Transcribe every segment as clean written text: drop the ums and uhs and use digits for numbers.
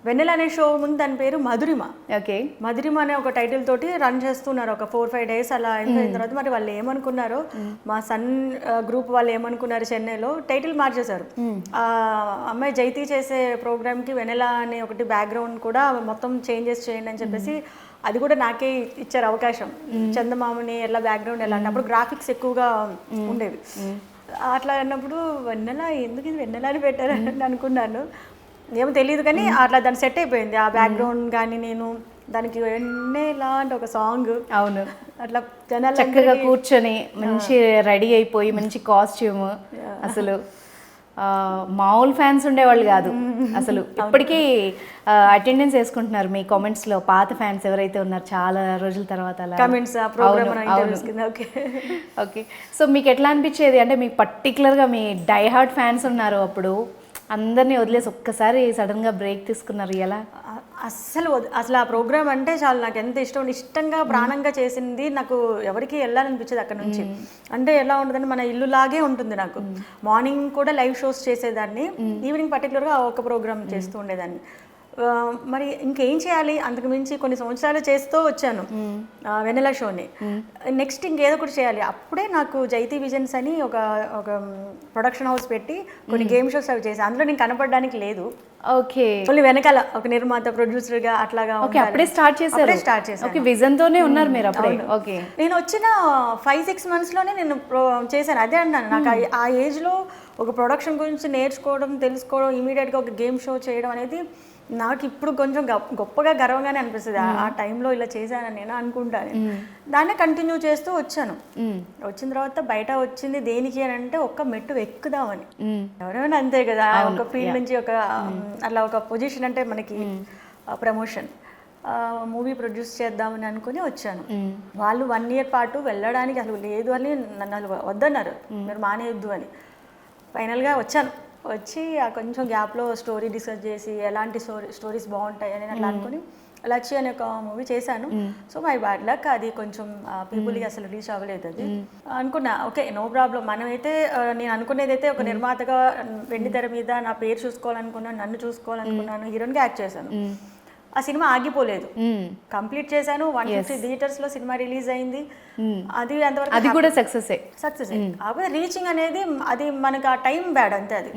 వెన్నెల అనే షో ముందు దాని పేరు మధురిమ. ఓకే. మధురిమ అనే ఒక టైటిల్ తోటి రన్ చేస్తున్నారు ఒక 4-5 డేస్ అలా అయిన తర్వాత మరి వాళ్ళు ఏమనుకున్నారో మా సన్ గ్రూప్ వాళ్ళు ఏమనుకున్నారు చెన్నైలో టైటిల్ మార్చేశారు. ఆ అమ్మాయి జైతి చేసే ప్రోగ్రామ్కి వెన్నెల అనే ఒకటి బ్యాక్గ్రౌండ్ కూడా మొత్తం చేంజెస్ చేయండి అని చెప్పేసి అది కూడా నాకే ఇచ్చారు అవకాశం. చందమామని ఎలా బ్యాక్గ్రౌండ్ ఎలా అంటే అప్పుడు గ్రాఫిక్స్ ఎక్కువగా ఉండేవి. అట్లా అన్నప్పుడు వెన్నెల ఎందుకు ఇది వెన్నెల అని పెట్టారని అనుకున్నాను. ఏమో తెలియదు కానీ అట్లా దాన్ని సెట్ అయిపోయింది ఆ బ్యాక్గ్రౌండ్ కానీ నేను దానికి వెన్నెల అంటే ఒక సాంగ్. అవును. అట్లా జనాలు చక్కగా కూర్చొని మంచి రెడీ అయిపోయి మంచి కాస్ట్యూమ్, అసలు మామూలు ఫ్యాన్స్ ఉండేవాళ్ళు కాదు అసలు. ఇప్పటికీ అటెండెన్స్ వేసుకుంటున్నారు మీ కామెంట్స్లో పాత ఫ్యాన్స్ ఎవరైతే ఉన్నారు చాలా రోజుల తర్వాత అలా కామెంట్స్ ఓకే. సో మీకు ఎట్లా అనిపించేది అంటే మీకు పర్టికులర్గా మీ డై హార్ట్ ఫ్యాన్స్ ఉన్నారు అప్పుడు అందరినీ వదిలేసి ఒక్కసారి సడన్గా బ్రేక్ తీసుకున్నారు ఎలా? అసలు ఆ ప్రోగ్రామ్ అంటే చాలా నాకు ఎంత ఇష్టంగా ప్రాణంగా చేసింది. నాకు ఎవరికి వెళ్ళాలనిపించేది అక్కడ నుంచి. అంటే ఎలా ఉంటుందంటే మన ఇల్లు లాగే ఉంటుంది నాకు. మార్నింగ్ కూడా లైవ్ షోస్ చేసేదాన్ని, ఈవినింగ్ పర్టికులర్గా ఒక ప్రోగ్రామ్ చేస్తూ ఉండేదాన్ని. మరి ఇంకేం చేయాలి, అంతకు మించి కొన్ని సంవత్సరాలు చేస్తూ వచ్చాను వెన్నెల షోని. నెక్స్ట్ ఇంకేదో ఒకటి చేయాలి. అప్పుడే నాకు జైతి విజన్స్ అని ఒక ప్రొడక్షన్ హౌస్ పెట్టి కొన్ని గేమ్ షోస్ అవి చేశాను. అందులో నేను కనపడడానికి లేదు. ఓకే. ఓన్లీ వెనకాల ఒక నిర్మాత ప్రొడ్యూసర్గా అట్లాగా. అప్పుడే స్టార్ట్ చేశాను. ఓకే, విజన్ తోనే ఉన్నారు మీరు అప్పుడే. ఓకే. నేను వచ్చిన 5-6 monthsలోనే నేను చేశాను. అదే అన్నాను, నాకు ఆ ఏజ్లో ఒక ప్రొడక్షన్ గురించి నేర్చుకోవడం, తెలుసుకోవడం, ఇమీడియట్గా ఒక గేమ్ షో చేయడం అనేది నాకు ఇప్పుడు కొంచెం గొప్పగా గర్వంగానే అనిపిస్తుంది. ఆ టైంలో ఇలా చేశానని నేను అనుకుంటాను. దాన్నే కంటిన్యూ చేస్తూ వచ్చాను. వచ్చిన తర్వాత బయట వచ్చింది దేనికి అని అంటే ఒక్క మెట్టు ఎక్కుదామని. ఎవరైనా అంతే కదా, ఒక ఫీల్డ్ నుంచి ఒక అట్లా ఒక పొజిషన్ అంటే మనకి ప్రమోషన్. మూవీ ప్రొడ్యూస్ చేద్దామని అనుకుని వచ్చాను. వాళ్ళు 1 year పాటు వెళ్ళడానికి అసలు లేదు అని నన్ను వద్దన్నారు, మీరు మానేయొద్దు అని. ఫైనల్గా వచ్చాను. వచ్చి ఆ కొంచెం గ్యాప్లో స్టోరీ డిస్కస్ చేసి ఎలాంటి స్టోరీస్ బాగుంటాయి అని అట్లా అనుకుని లచ్చి అనే ఒక మూవీ చేశాను. సో మై బ్యాడ్ లక్, అది కొంచెం పీపుల్కి అసలు రీచ్ అవ్వలేదు. అది అనుకున్నా ఓకే నో ప్రాబ్లం. మనమైతే నేను అనుకునేది అయితే ఒక నిర్మాతగా వెండి తెర మీద నా పేరు చూసుకోవాలనుకున్నాను, నన్ను చూసుకోవాలనుకున్నాను, హీరోయిన్గా యాక్ట్ చేశాను. ఆ సినిమా ఆగిపోలేదు, కంప్లీట్ చేశాను. 150 థియేటర్స్లో సినిమా రిలీజ్ అయింది. అది అంతవరకు అది కూడా సక్సెస్. కాకపోతే రీచింగ్ అనేది అది మనకు ఆ టైం బ్యాడ్ అంతే. అది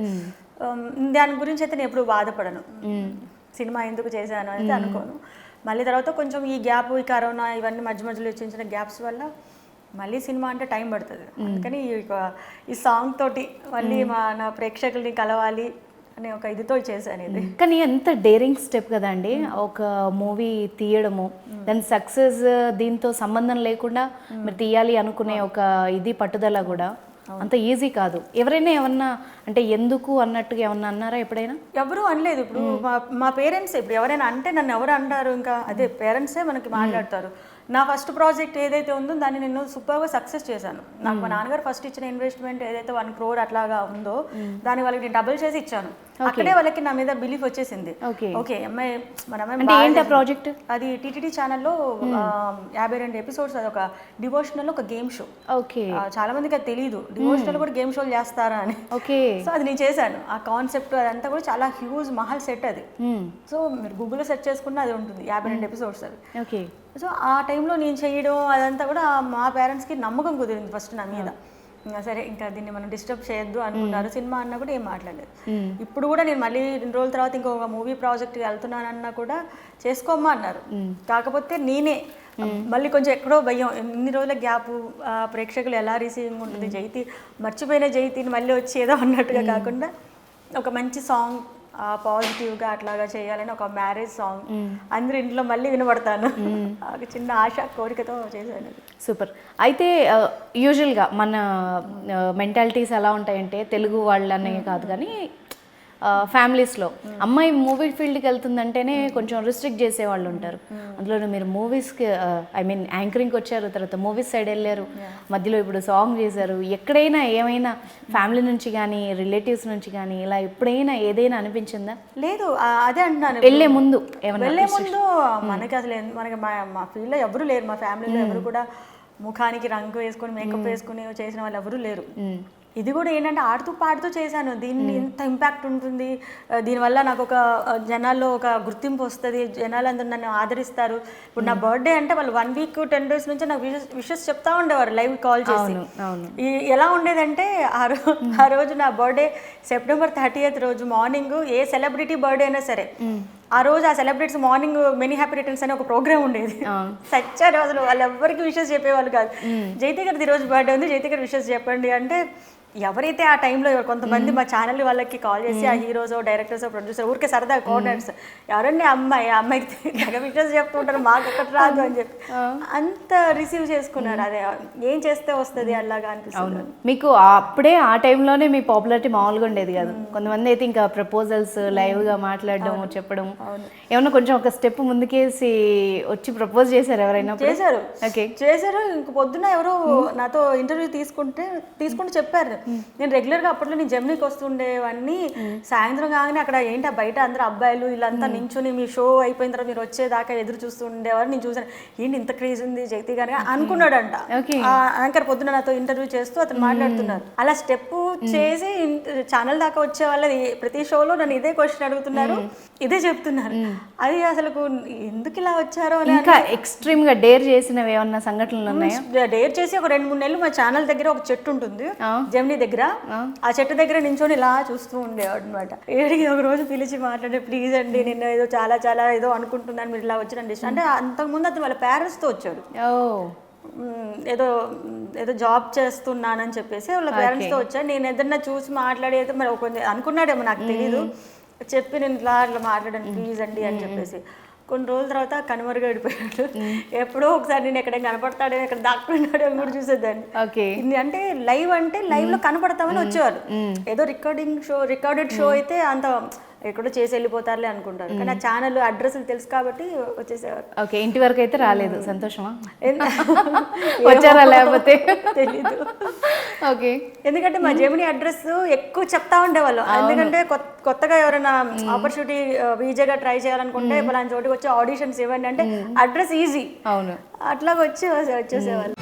దాని గురించి అయితే నేను ఎప్పుడు బాధపడను. సినిమా ఎందుకు చేశాను అయితే అనుకోను. మళ్ళీ తర్వాత కొంచెం ఈ గ్యాప్, ఈ కరోనా ఇవన్నీ మధ్యలో చిన్న చిన్న గ్యాప్స్ వల్ల మళ్ళీ సినిమా అంటే టైం పడుతుంది. అందుకని ఈ సాంగ్ తోటి మళ్ళీ నా ప్రేక్షకుల్ని కలవాలి అనే ఒక ఇదితో చేశాను ఇది. కానీ ఎంత డేరింగ్ స్టెప్ కదండి, ఒక మూవీ తీయడము, దాని సక్సెస్ దీంతో సంబంధం లేకుండా మీరు తీయాలి అనుకునే ఒక ఇది పట్టుదల కూడా అంత ఈజీ కాదు. ఎవరైనా ఏమన్నా అంటే ఎందుకు అన్నట్టుగా ఏమన్నా అన్నారా ఎప్పుడైనా? ఎవరు అనలేదు. ఇప్పుడు మా పేరెంట్స్ ఇప్పుడు ఎవరైనా అంటే నన్ను ఎవరు అంటారు, ఇంకా అదే పేరెంట్సే మనకి మాట్లాడతారు. నా ఫస్ట్ ప్రాజెక్ట్ ఏదైతే ఉందో దాన్ని నేను సూపర్గా సక్సెస్ చేశాను. నాకు మా నాన్నగారు ఫస్ట్ ఇచ్చిన ఇన్వెస్ట్మెంట్ ఏదైతే 1 crore అట్లాగా ఉందో దాన్ని వాళ్ళకి నేను డబుల్ చేసి ఇచ్చాను. అక్కడే వాళ్ళకి నా మీద బిలీఫ్ వచ్చేసింది. ఓకే అమ్మాయి మన అమ్మాయి ప్రాజెక్ట్ అది టీటీడీ ఛానల్లో 52 episodes, అది ఒక డివోషనల్ ఒక గేమ్ షో. ఓకే. చాలా మందికి అది తెలియదు, డివోషనల్ కూడా గేమ్ షోలు చేస్తారా అని. ఓకే. సో అది నేను చేశాను. ఆ కాన్సెప్ట్ అదంతా కూడా చాలా హ్యూజ్ మహల్ సెట్ అది. సో మీరు గూగుల్లో సెర్చ్ చేసుకున్న అది ఉంటుంది, 52 episodes అవి. ఓకే. సో ఆ టైంలో నేను చేయడం అదంతా కూడా మా పేరెంట్స్కి నమ్మకం కుదిరింది ఫస్ట్ నా మీద. సరే ఇంకా దీన్ని మనం డిస్టర్బ్ చేయొద్దు అనుకున్నారు. సినిమా అన్నా కూడా ఏం మాట్లాడలేదు. ఇప్పుడు కూడా నేను మళ్ళీ 2 రోజుల తర్వాత ఇంకొక మూవీ ప్రాజెక్ట్కి వెళ్తున్నానన్నా కూడా చేసుకోమ్మా అన్నారు. కాకపోతే నేనే మళ్ళీ కొంచెం ఎక్కడో భయం, ఇన్ని రోజుల గ్యాప్, ప్రేక్షకులు ఎలా రిసీవింగ్ ఉంటుంది, జైతి మర్చిపోయిన జైతిని మళ్ళీ వచ్చి ఏదో అన్నట్టుగా కాకుండా ఒక మంచి సాంగ్ పాజిటివ్గా అట్లాగా చేయాలని ఒక మ్యారేజ్ సాంగ్ అందరి ఇంట్లో మళ్ళీ వినబడతాను, ఒక చిన్న ఆశ కోరికతో చేశాను. సూపర్. అయితే యూజువల్గా మన మెంటాలిటీస్ ఎలా ఉంటాయంటే తెలుగు వాళ్ళనే కాదు కానీ ఫ్యామిలీస్లో అమ్మాయి మూవీ ఫీల్డ్కి వెళ్తుందంటేనే కొంచెం రిస్ట్రిక్ట్ చేసే వాళ్ళు ఉంటారు. అందులో మీరు మూవీస్కి యాంకరింగ్కి వచ్చారు, తర్వాత మూవీస్ సైడ్ వెళ్ళారు, మధ్యలో ఇప్పుడు సాంగ్ చేశారు. ఎక్కడైనా ఏమైనా ఫ్యామిలీ నుంచి కానీ రిలేటివ్స్ నుంచి కానీ ఇలా ఎప్పుడైనా ఏదైనా అనిపించిందా? లేదు, అదే అంటున్నాను. వెళ్ళే ముందు మనకి అసలు మనకి మా ఫీల్డ్లో ఎవరు లేరు, మా ఫ్యామిలీలో ఎవరు కూడా ముఖానికి రంగు వేసుకొని మేకప్ వేసుకుని చేసిన వాళ్ళు ఎవరు లేరు. ఇది కూడా ఏంటంటే ఆడుతూ పాడుతూ చేశాను. దీన్ని ఇంత ఇంపాక్ట్ ఉంటుంది, దీనివల్ల నాకు ఒక జనాల్లో ఒక గుర్తింపు వస్తుంది, జనాలందరూ నన్ను ఆదరిస్తారు. ఇప్పుడు నా బర్త్డే అంటే వాళ్ళు 1 వీక్ 10 డేస్ నుంచి నాకు విషెస్ చెప్తా ఉండేవారు లైవ్ కాల్ చేసి. ఎలా ఉండేదంటే ఆ రోజు నా బర్త్డే సెప్టెంబర్ 30th రోజు మార్నింగ్ ఏ సెలబ్రిటీ బర్త్డే అయినా సరే ఆ రోజు ఆ celebrities morning many happy returns అనే ఒక ప్రోగ్రామ్ ఉండేది. సచ్చారు అసలు, వాళ్ళు ఎవరికి విషెస్ చెప్పేవాళ్ళు కాదు. జైతి గారిది ఈరోజు బర్త్డే ఉంది, జైతి గారి విషెస్ చెప్పండి అంటే ఎవరైతే ఆ టైంలో కొంతమంది మా ఛానల్ వాళ్ళకి కాల్ చేసి ఆ హీరోస్ డైరెక్టర్స్ ప్రొడ్యూసర్ ఊరికే సరదా కోఆర్డినేటర్స్ ఎవరండి అమ్మాయికి తెగ విషెస్ చెప్తూ ఉంటారు, మాకు ఒకటి రాదు అని చెప్పి అంత రిసీవ్ చేసుకున్నారు. అదే ఏం చేస్తే వస్తుంది అలాగా అనిపిస్తుంది. మీకు అప్పుడే ఆ టైంలోనే మీ పాపులారిటీ మామూలుగా ఉండేది కాదు. కొంతమంది అయితే ఇంకా ప్రపోజల్స్ లైవ్గా మాట్లాడడం చెప్పడం, ఏమన్నా కొంచెం ఒక స్టెప్ ముందుకేసి వచ్చి ప్రపోజ్ చేశారు ఎవరైనా? చేశారు. ఇంక పొద్దున్న ఎవరో నాతో ఇంటర్వ్యూ తీసుకుంటే చెప్పారు. నేను రెగ్యులర్గా అప్పట్లో నేను జెమినీకి వస్తుండేవన్నీ, సాయంత్రం కాగానే అక్కడ ఏంటి బయట అందరూ అబ్బాయిలు వీళ్ళంతా నించుని మీ షో అయిపోయిన తర్వాత మీరు వచ్చేదాకా ఎదురు చూస్తూ ఉండేవారు. నేను చూసాను ఏంటి ఇంత క్రేజ్ ఉంది జైతి గారు అనుకున్నాడంట. యాంకర్ పొద్దున నాతో ఇంటర్వ్యూ చేస్తూ అతను మాట్లాడుతున్నారు. అలా స్టెప్ చేసి ఛానల్ దాకా వచ్చే వాళ్ళది ప్రతి షోలో నన్ను ఇదే క్వశ్చన్ అడుగుతున్నారు, ఇదే చెప్తున్నారు. అది అసలు ఎందుకు ఇలా వచ్చారో అని. ఇంకా ఎక్స్ట్రీమ్ గా డేర్ చేసినవి ఏమన్నా సంఘటనలు ఉన్నాయా? డేర్ చేసి ఒక 2-3 నెలలు మా ఛానల్ దగ్గర ఒక చెట్టు ఉంటుంది జెమినీ దగ్గర, ఆ చెట్టు దగ్గర నించొని ఇలా చూస్తూ ఉండేవాడు అనమాట. ఏడికి ఒక రోజు పిలిచి మాట్లాడే, ప్లీజ్ అండి నేను ఏదో చాలా చాలా ఏదో అనుకుంటున్నాను, మీరు ఇలా వచ్చినండి అంటే. అంతకుముందు అతను వాళ్ళ పేరెంట్స్తో వచ్చాడు, ఏదో ఏదో జాబ్ చేస్తున్నానని చెప్పేసి వాళ్ళ పేరెంట్స్తో వచ్చాడు. నేను ఏదన్నా చూసి మాట్లాడేది మరి కొంచెం అనుకున్నాడేమో నాకు తెలీదు, చెప్పి నేను ఇట్లా మాట్లాడాను ప్లీజ్ అండి అని చెప్పేసి. కొన్ని రోజుల తర్వాత కనుమరుగడిపోయాడు. ఎప్పుడో ఒకసారి నేను ఎక్కడ కనపడతాడో ఎక్కడ దాక్కున్నాడో అని కూడా చూసేదాన్ని. అంటే లైవ్ లో కనపడతామని వచ్చేవారు. ఏదో రికార్డెడ్ షో అయితే అంత ఎక్కడో చేసి వెళ్ళిపోతారులే అనుకుంటారు, కానీ ఆ ఛానల్ అడ్రస్లు తెలుసు కాబట్టి వచ్చేసేవారు. ఓకే, ఇంటి వరకు అయితే రాలేదు. సంతోషమా? వచ్చారా లేకపోతే తెలీదు. ఓకే, ఎందుకంటే మా జెమినీ అడ్రస్ ఎక్కువ చెప్తా ఉండేవాళ్ళు. ఎందుకంటే కొత్తగా ఎవరైనా ఆపర్చునిటీ ఈజీగా ట్రై చేయాలనుకుంటే పలానా చోటుకి వచ్చి ఆడిషన్స్ ఇవ్వండి అంటే అడ్రస్ ఈజీ, అవును, అట్లా వచ్చేసేవాళ్ళు.